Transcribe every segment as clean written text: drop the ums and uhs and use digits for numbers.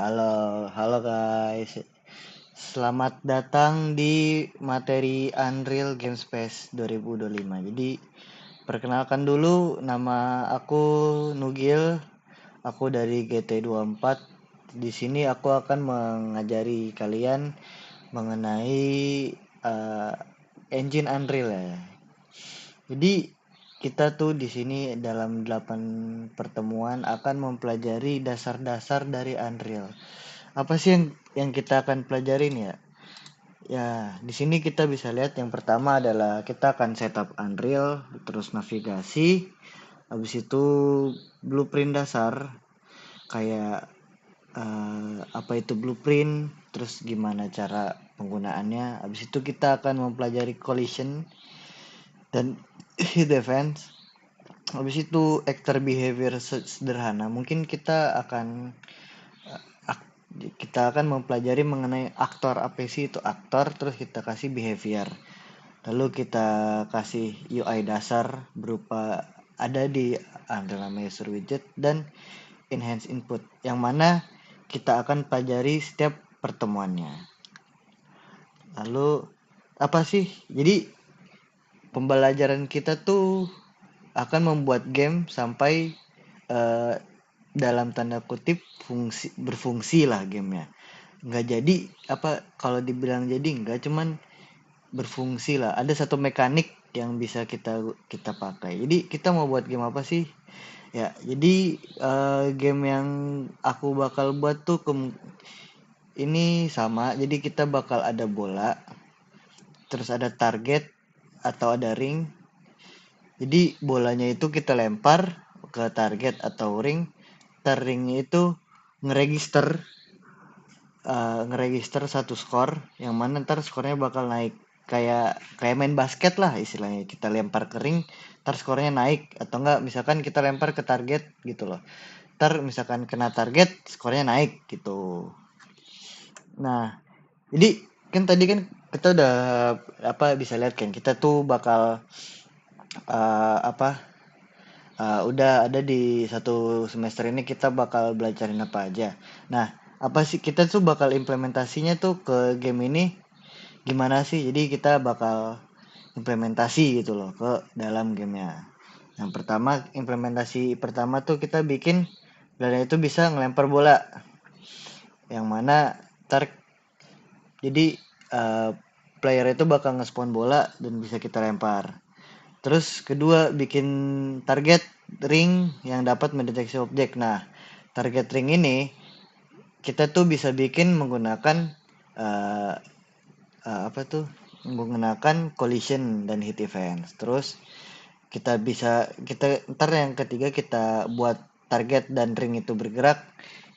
Halo, halo guys. Selamat datang di materi Unreal Game Space 2025. Jadi, perkenalkan dulu nama aku Nugil. Aku dari GT24. Di sini aku akan mengajari kalian mengenai uh, engine Unreal ya. Jadi kita tuh di sini dalam 8 pertemuan akan mempelajari dasar-dasar dari Unreal. Apa sih yang kita akan pelajarin ya? Ya, di sini kita bisa lihat yang pertama adalah kita akan setup Unreal, terus navigasi, habis itu blueprint dasar kayak apa itu blueprint, terus gimana cara penggunaannya. Habis itu kita akan mempelajari collision dan hit defense. Habis itu actor behavior sederhana. Mungkin kita akan mempelajari mengenai aktor, apa sih itu aktor, terus kita kasih behavior. Lalu kita kasih UI dasar berupa ada di namanya user widget dan enhance input yang mana kita akan pelajari setiap pertemuannya. Lalu apa sih? Jadi pembelajaran kita tuh akan membuat game sampai eh, dalam tanda kutip berfungsi lah gamenya. Nggak jadi apa kalau dibilang jadi nggak, cuman berfungsi lah. Ada satu mekanik yang bisa kita pakai. Jadi kita mau buat game apa sih? Ya, jadi game yang aku bakal buat tuh ini sama. Jadi kita bakal ada bola, terus ada target atau ada ring. Jadi bolanya itu kita lempar ke target atau ring. Ringnya itu ngeregister ngeregister satu skor yang mana ntar skornya bakal naik kayak main basket lah istilahnya, kita lempar ke ring ntar skornya naik, atau enggak misalkan kita lempar ke target gitu loh, ntar misalkan kena target skornya naik gitu. Nah, jadi kan tadi kan kita udah apa bisa lihat kan kita tuh bakal udah ada di satu semester ini kita bakal belajarin apa aja. Nah, apa sih kita tuh bakal implementasinya tuh ke game ini gimana sih? Jadi kita bakal implementasi gitu loh ke dalam gamenya. Yang pertama, implementasi pertama tuh kita bikin bola itu bisa ngelempar bola. Yang mana jadi player itu bakal nge-spawn bola dan bisa kita lempar. Terus kedua bikin target ring yang dapat mendeteksi objek. Nah, target ring ini kita tuh bisa bikin menggunakan uh, apa tuh? Menggunakan collision dan hit events. Terus kita ntar yang ketiga kita buat target dan ring itu bergerak,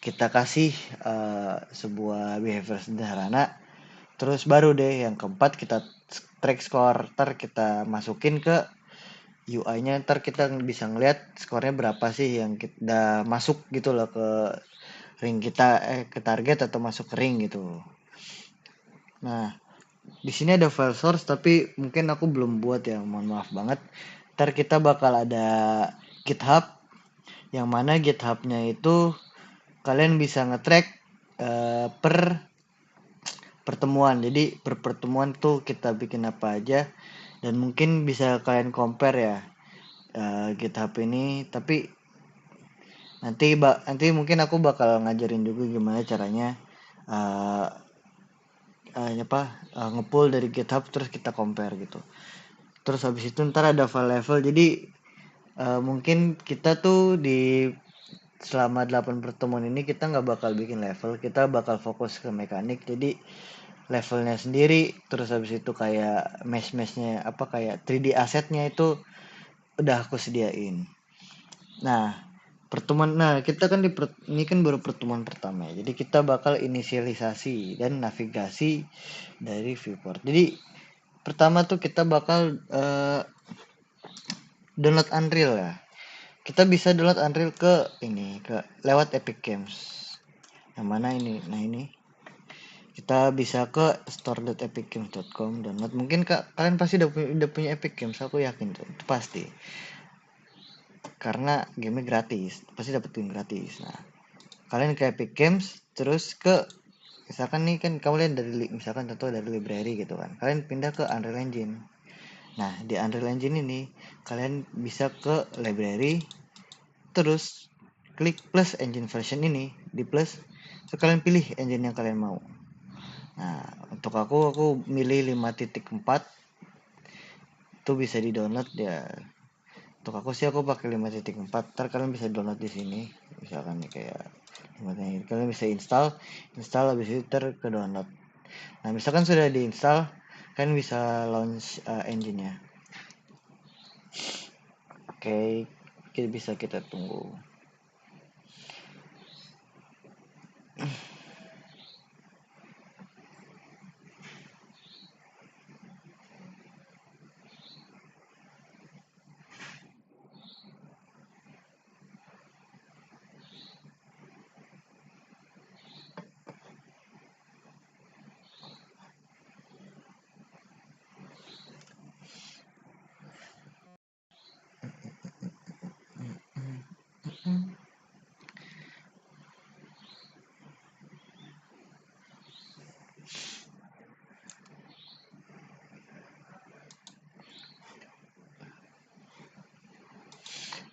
kita kasih sebuah behavior sederhana. Terus baru deh yang keempat kita track score, ntar kita masukin ke UI-nya, ntar kita bisa ngeliat skornya berapa sih yang kita masuk gitu loh ke ring kita, ke target atau masuk ke ring gitu. Nah, di sini ada file source tapi mungkin aku belum buat ya, mohon maaf banget. Ntar kita bakal ada GitHub yang mana GitHub-nya itu kalian bisa nge-track per pertemuan. Jadi per pertemuan tuh kita bikin apa aja dan mungkin bisa kalian compare ya GitHub ini. Tapi nanti mungkin aku bakal ngajarin juga gimana caranya uh, ngepull dari GitHub terus kita compare gitu. Terus habis itu ntar ada file level. Jadi mungkin kita tuh di selama 8 pertemuan ini kita nggak bakal bikin level, kita bakal fokus ke mekanik. Jadi levelnya sendiri, terus habis itu kayak mesh-meshnya apa kayak 3D asetnya itu udah aku sediain. Nah, kita kan ini kan baru pertemuan pertama ya. Jadi kita bakal inisialisasi dan navigasi dari viewport. Jadi pertama tuh kita bakal download Unreal ya. Kita bisa download Unreal ke lewat Epic Games. Yang mana ini? Nah, ini kita bisa ke store.epicgames.com download. Mungkin kalian pasti udah punya Epic Games, aku yakin tuh. Itu pasti. Karena game gratis, pasti dapat game gratis. Nah, kalian ke Epic Games, terus ke misalkan nih kan kamu lihat dari misalkan contoh dari library gitu kan, kalian pindah ke Unreal Engine. Nah di Unreal Engine ini kalian bisa ke library, terus klik plus engine version ini di plus, terus kalian pilih engine yang kalian mau. Nah untuk aku milih 5.4, itu bisa di download ya. Untuk aku sih aku pakai 5.4. Ntar kalian bisa download di sini. Misalkan nih kayak kalian bisa install habis itu ke download. Nah, misalkan sudah diinstal, kalian bisa launch engine-nya. Oke, bisa kita tunggu.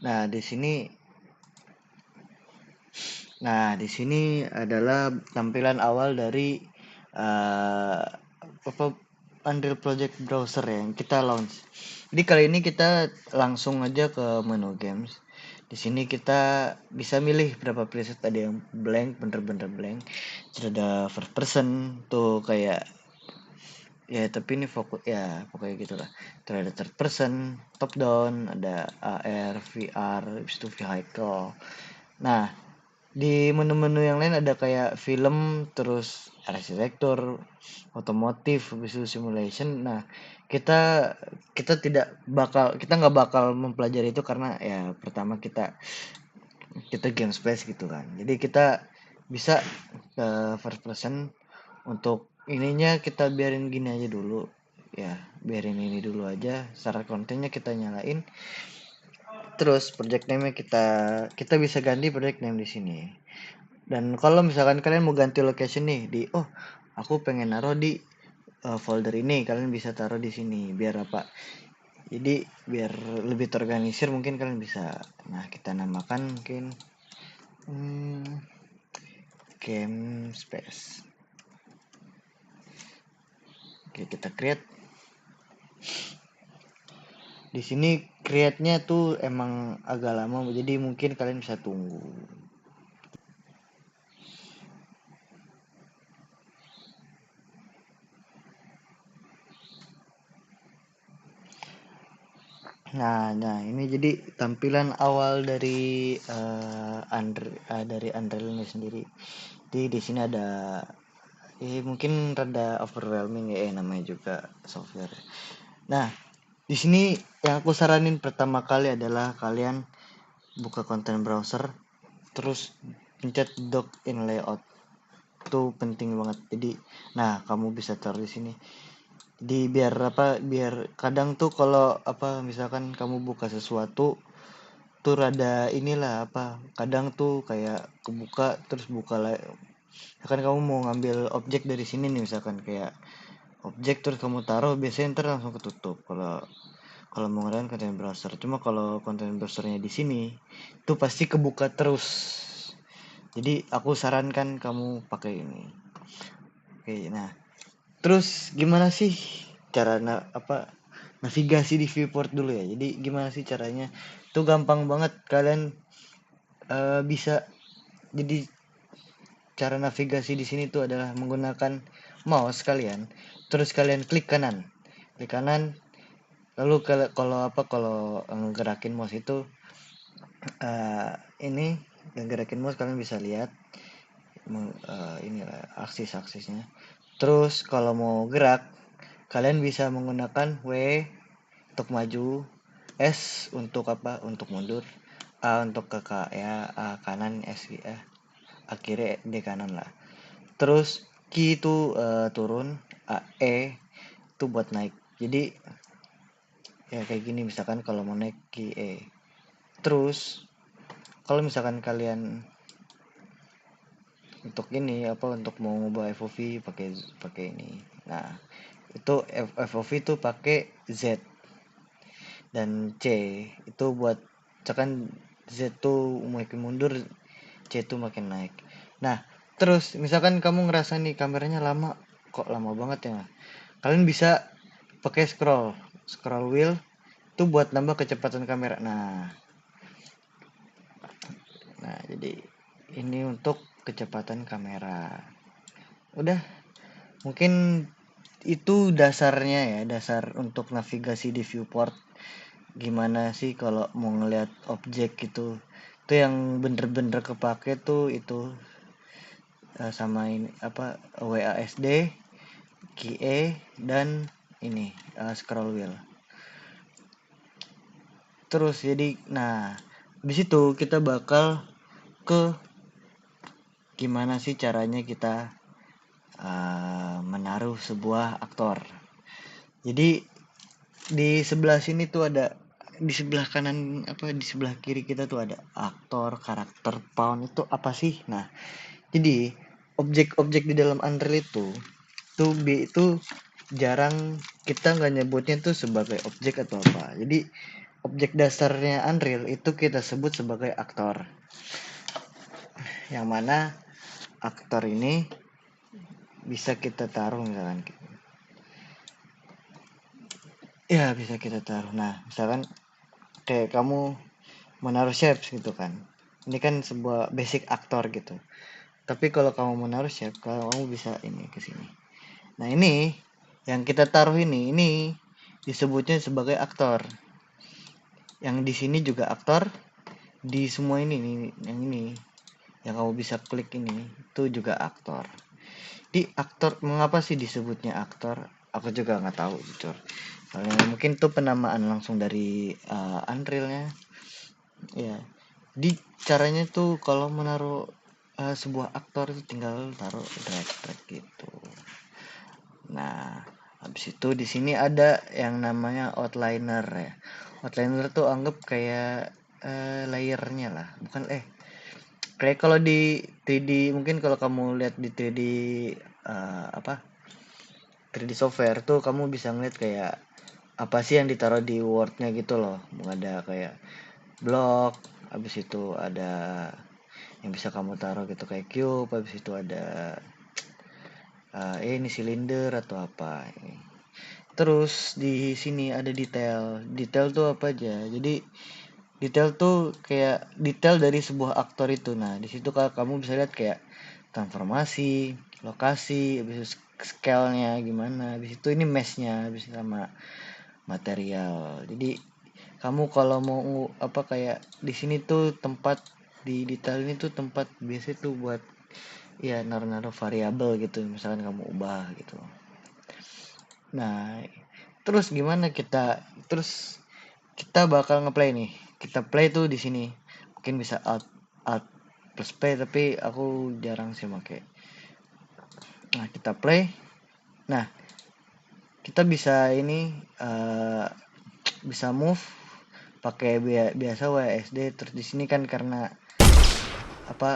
Nah, di sini adalah tampilan awal dari uh, apa Unreal Project Browser yang kita launch. Jadi kali ini kita langsung aja ke menu games. Di sini kita bisa milih berapa preset, ada yang blank, bener-bener blank. Terus ada first person tuh kayak ya, tapi ini fokus ya pokoknya gitulah. Terus ada third person, top down, ada AR, VR, habis itu vehicle. Nah, di menu-menu yang lain ada kayak film, terus arsitektur, otomotif, visual simulation. Nah, kita kita nggak bakal mempelajari itu karena ya pertama kita game space gitu kan. Jadi kita bisa ke first person. Untuk ininya kita biarin gini aja dulu. Ya, biarin ini dulu aja. Secara kontennya kita nyalain. Terus project name-nya kita bisa ganti project name di sini. Dan kalau misalkan kalian mau ganti location nih di aku pengen naruh di folder ini, kalian bisa taruh di sini biar apa? Jadi biar lebih terorganisir mungkin kalian bisa. Nah, kita namakan mungkin game space. Oke, kita create. Di sini create-nya tuh emang agak lama, jadi mungkin kalian bisa tunggu. Nah, ini jadi tampilan awal dari dari Unreal ini sendiri. Jadi di sini ada mungkin rada overwhelming ya, namanya juga software. Nah, di sini yang aku saranin pertama kali adalah kalian buka content browser, terus pencet dock in layout. Itu penting banget. Jadi, nah kamu bisa taruh di sini. Di biar kadang tuh kalau misalkan kamu buka sesuatu tuh rada inilah kadang tuh kayak kebuka terus buka lagi. Misalkan kamu mau ngambil objek dari sini nih, misalkan kayak objek terus kamu taruh, biasanya ntar langsung ketutup kalau kalau menggunakan content browser. Cuma kalau content browsernya di sini tuh pasti kebuka terus. Jadi aku sarankan kamu pakai ini. Oke, nah terus gimana sih cara navigasi di viewport dulu ya. Jadi gimana sih caranya? Itu gampang banget, kalian bisa. Jadi cara navigasi di sini tuh adalah menggunakan mouse kalian. Terus kalian klik kanan. Klik kanan. Lalu kalau ngegerakin mouse itu ini ngegerakin mouse kalian bisa lihat inilah aksis-aksisnya. Terus kalau mau gerak kalian bisa menggunakan W untuk maju, S untuk untuk mundur, A untuk ke ya A kanan, S ya akhirnya di kanan lah. Terus Q itu turun, E itu buat naik. Jadi ya kayak gini, misalkan kalau mau naik Q E. Terus kalau misalkan kalian untuk ini apa, untuk mau ngubah FOV pakai pakai ini. Nah, itu FOV itu pakai Z dan C itu buat misalkan Z tuh makin mundur, C tuh makin naik. Nah, terus misalkan kamu ngerasa nih kameranya lama, kok lama banget ya. Kalian bisa pakai scroll wheel itu buat nambah kecepatan kamera. Nah, jadi ini untuk kecepatan kamera. Udah, mungkin itu dasarnya ya, dasar untuk navigasi di viewport. Gimana sih kalau mau ngeliat objek gitu. Itu yang bener-bener kepake tuh itu sama ini apa WASD, QE dan ini scroll wheel. Terus jadi di situ kita bakal ke gimana sih caranya kita menaruh sebuah aktor. Jadi di sebelah sini tuh ada, di sebelah kanan apa di sebelah kiri kita tuh ada aktor, karakter, pawn itu apa sih? Nah, jadi objek-objek di dalam Unreal itu jarang kita nggak nyebutnya tuh sebagai objek atau apa. Jadi objek dasarnya Unreal itu kita sebut sebagai aktor. Yang mana aktor ini bisa kita taruh misalkan. Ya, bisa kita taruh. Nah, misalkan kayak kamu menaruh shapes gitu kan. Ini kan sebuah basic aktor gitu. Tapi kalau kamu menaruh shape, kamu bisa ini ke sini. Nah, ini yang kita taruh ini disebutnya sebagai aktor. Yang di sini juga aktor, di semua ini nih, yang ini yang kamu bisa klik ini itu juga aktor. Di aktor, mengapa sih disebutnya aktor? Aku juga nggak tahu jujur. Mungkin itu penamaan langsung dari Unreal-nya. Ya, di caranya tuh kalau menaruh sebuah aktor itu tinggal taruh drag gitu. Nah, habis itu di sini ada yang namanya outliner ya. Outliner tuh anggap kayak layernya lah, bukan kayak kalau di 3D, mungkin kalau kamu lihat di 3D apa 3D software tuh kamu bisa ngeliat kayak apa sih yang ditaruh di wordnya gitu loh. Ada kayak blok, habis itu ada yang bisa kamu taruh gitu kayak cube, habis itu ada ini silinder atau apa. Terus di sini ada detail. Detail tuh apa aja? Jadi detail tuh kayak detail dari sebuah aktor itu. Nah, di situ kamu bisa lihat kayak transformasi, lokasi, habis itu scale-nya gimana, habis itu ini mesh-nya, habis itu sama material. Jadi kamu kalau mau apa kayak di sini tuh tempat di detail ini tuh tempat biasa tuh buat ya naruh-naruh variabel gitu, misalkan kamu ubah gitu. Nah, terus gimana kita bakal ngeplay nih. Kita play tuh di sini. Mungkin bisa alt plus play tapi aku jarang sih pakai. Nah, kita play. Nah, kita bisa ini bisa move pakai biasa WSD. Terus di sini kan karena apa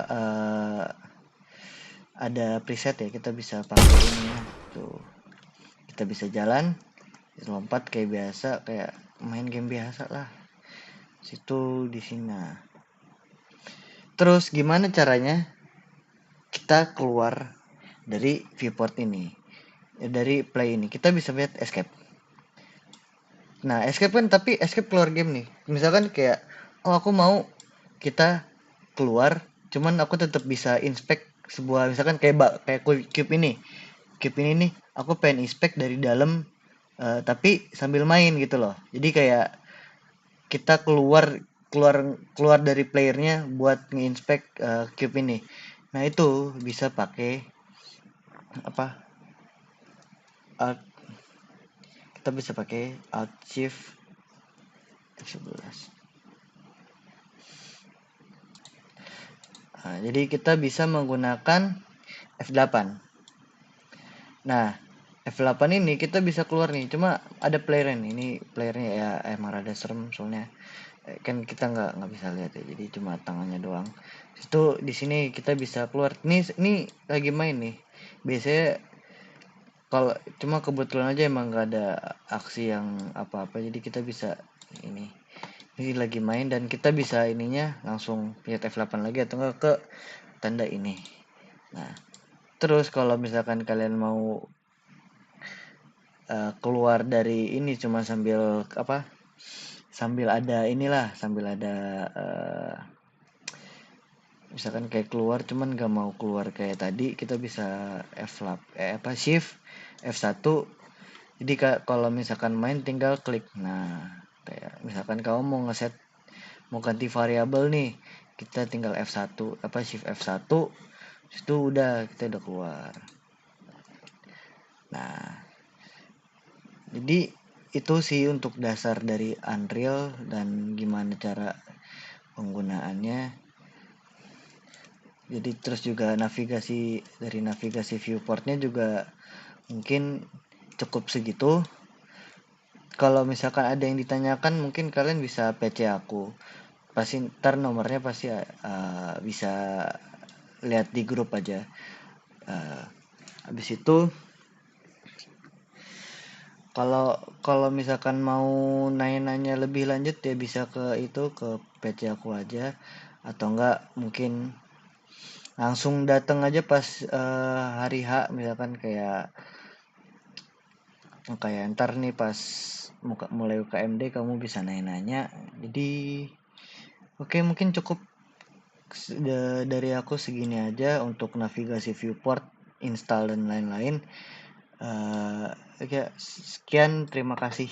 ada preset ya, kita bisa pakai ini ya. Tuh. Kita bisa jalan, lompat kayak biasa, kayak main game biasa lah. Situ di sini. Nah, terus gimana caranya kita keluar dari viewport ini, dari play ini? Kita bisa lihat escape. Nah, escape kan, tapi escape keluar game nih. Misalkan kayak aku mau kita keluar, cuman aku tetap bisa inspect sebuah, misalkan kayak cube ini. Cube ini nih aku pengen inspect dari dalam tapi sambil main gitu loh. Jadi kayak kita keluar dari playernya buat nginspect cube ini. Nah, itu bisa pakai apa? Alt, kita bisa pakai Alt Shift F11. Nah, jadi kita bisa menggunakan F8. Nah, F8 ini kita bisa keluar nih. Cuma ada playernya nih. Ini playernya ya emang rada serem soalnya. kan kita nggak bisa lihat ya, jadi cuma tangannya doang. Itu di sini kita bisa keluar, nih lagi main nih. Biasanya kalau cuma kebetulan aja emang nggak ada aksi yang apa-apa, jadi kita bisa ini lagi main dan kita bisa ininya langsung pencet F8 lagi atau enggak ke tanda ini. Nah, terus kalau misalkan kalian mau keluar dari ini cuma sambil apa? Sambil ada inilah, sambil ada misalkan kayak keluar cuman gak mau keluar kayak tadi, kita bisa shift F1. Jadi kalau misalkan main tinggal klik. Nah, kayak misalkan kamu mau ganti variabel nih, kita tinggal F1 shift F1, itu udah kita udah keluar. Nah, jadi itu sih untuk dasar dari Unreal dan gimana cara penggunaannya. Jadi terus juga navigasi viewportnya juga mungkin cukup segitu. Kalau misalkan ada yang ditanyakan, mungkin kalian bisa PC aku. Pasti ntar nomornya pasti bisa lihat di grup aja. Habis itu kalau kalau misalkan mau nanya-nanya lebih lanjut ya bisa ke PC aku aja, atau enggak mungkin langsung datang aja pas hari H, misalkan kayak ntar nih pas mulai UKMD kamu bisa nanya-nanya. Jadi oke, mungkin cukup dari aku segini aja untuk navigasi viewport, install dan lain-lain. Oke, sekian, terima kasih.